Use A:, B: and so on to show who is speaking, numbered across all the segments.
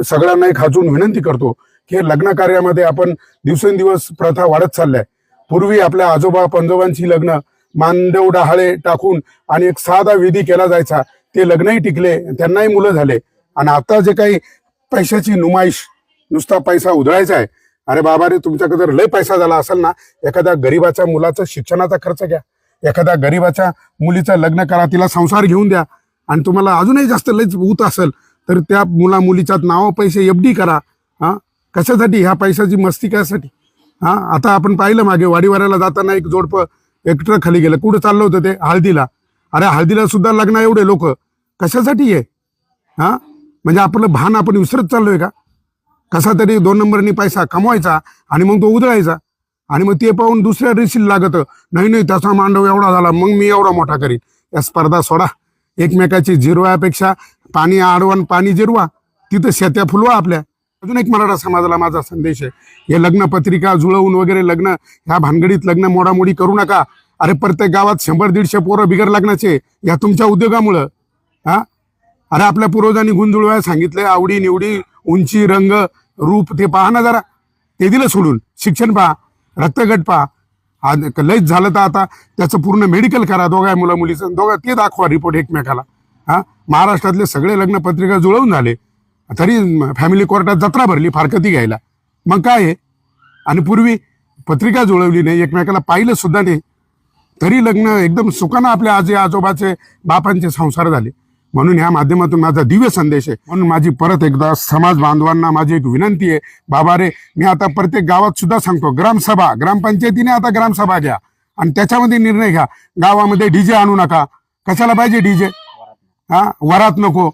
A: सगळ्यांना एक हातून विनंती करतो की लग्न कार्यामध्ये आपण दिवसेंदिवस प्रथा वाढत चालल्या. पूर्वी आपल्या आजोबा पंजोबांची लग्न मानदेव डहाळे टाकून आणि एक साधा विधी केला जायचा. ते लग्नही टिकले, त्यांनाही मुलं झाले. आणि आता जे काही पैशाची नुमाईश, नुसता पैसा उधळायचा आहे. अरे बाबा रे, तुमच्याकडे जर लय पैसा झाला असेल ना, एखाद्या गरीबाच्या मुलाचा शिक्षणाचा खर्च घ्या, एखाद्या गरीबाच्या मुलीचं लग्न करा, तिला संसार घेऊन द्या. आणि तुम्हाला अजूनही जास्त लयच होत असेल तर त्या मुला मुलीच्या नावा पैसे एफडी करा. कशासाठी? ह्या पैशाची मस्ती कशासाठी? आता आपण पाहिलं मागे वाडीवाऱ्याला जाताना एक जोडपं एक ट्रक खाली गेलं. कुठं चाललं होतं ते? हळदीला. अरे हळदीला सुद्धा लग्न एवढे लोक कशासाठी आहे? म्हणजे आपलं भान आपण विसरत चाललोय का? कसा तरी 2 नंबरनी पैसा कमवायचा आणि मग तो उधळायचा. आणि मग ते पाहून दुसऱ्या रेशील लागत, नाही त्याचा मांडव एवढा झाला मग मी एवढा मोठा करीन. या स्पर्धा सोडा. एकमेकाची जिरवायापेक्षा पाणी आडवण पाणी जिरवा, तिथं शेत्या फुलवा आपल्या. अजून एक मराठा समाजाला माझा संदेश आहे, हे लग्न पत्रिका जुळवून वगैरे लग्न ह्या भानगडीत लग्न मोडामोडी करू नका. अरे प्रत्येक गावात 100-150 पोरं बिगर लग्नाचे या तुमच्या उद्योगामुळं. अरे आपल्या पूर्वजांनी गुण जुळवायला सांगितलंय. आवडी निवडी, उंची, रंग, रूप ते पहा ना जरा. ते दिलं सोडून. शिक्षण पहा, रक्तगट पहा. लयच झालं तर आता त्याचं पूर्ण मेडिकल करा. दोघा मुला मुलीचं दोघा ते दाखवा रिपोर्ट एकमेकाला. महाराष्ट्रातले सगळे लग्न पत्रिका जुळवून झाले तरी फॅमिली कोर्टात जत्रा भरली फारकती घ्यायला. मग काय आहे? आणि पूर्वी पत्रिका जुळवली नाही, एकमेकाला पाहिलं सुद्धा नाही, तरी लग्न एकदम सुखानं आपल्या आजी आजोबाचे बापांचे संसार झाले. म्हणून ह्या माध्यमातून माझा दिव्य संदेश आहे. म्हणून माझी परत एकदा समाज बांधवांना माझी एक विनंती आहे, बाबा रे, मी आता प्रत्येक गावात सुद्धा सांगतो, ग्रामसभा, ग्रामपंचायतीने आता ग्रामसभा घ्या आणि त्याच्यामध्ये निर्णय घ्या. गावामध्ये डीजे आणू नका. कशाला पाहिजे डीजे? वरात नको.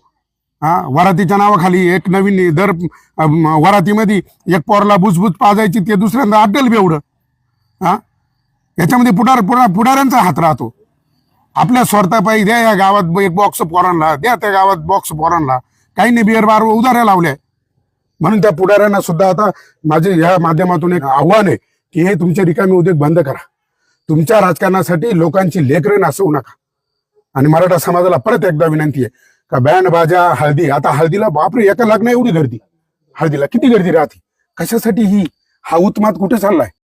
A: वरातीच्या नावाखाली एक नवीन दर वरातीमध्ये एक पोरला बुजबुज पाजायची, ते दुसऱ्यांदा अड्डल बेवडं. याच्यामध्ये पुढाऱ्यांचा हात राहतो. आपल्या स्वार्थापायी द्या या गावात एक बॉक्स पोरांना, द्या त्या गावात बॉक्स पोरांना. काही नाही बिअर बार उधाऱ्या लावल्या. म्हणून त्या पुढाऱ्यांना सुद्धा आता माझे ह्या माध्यमातून एक आव्हान आहे की हे तुमचे रिकामी उद्योग बंद करा. तुमच्या राजकारणासाठी लोकांची लेकरं नासवू नका. आणि मराठा समाजाला परत एकदा विनंती आहे का बँड बाजा हळदी, आता हळदीला बापरे एका लग्न एवढी गर्दी, हळदीला किती गर्दी राहते. कशासाठी ही? हा उत्माद कुठे चाललाय?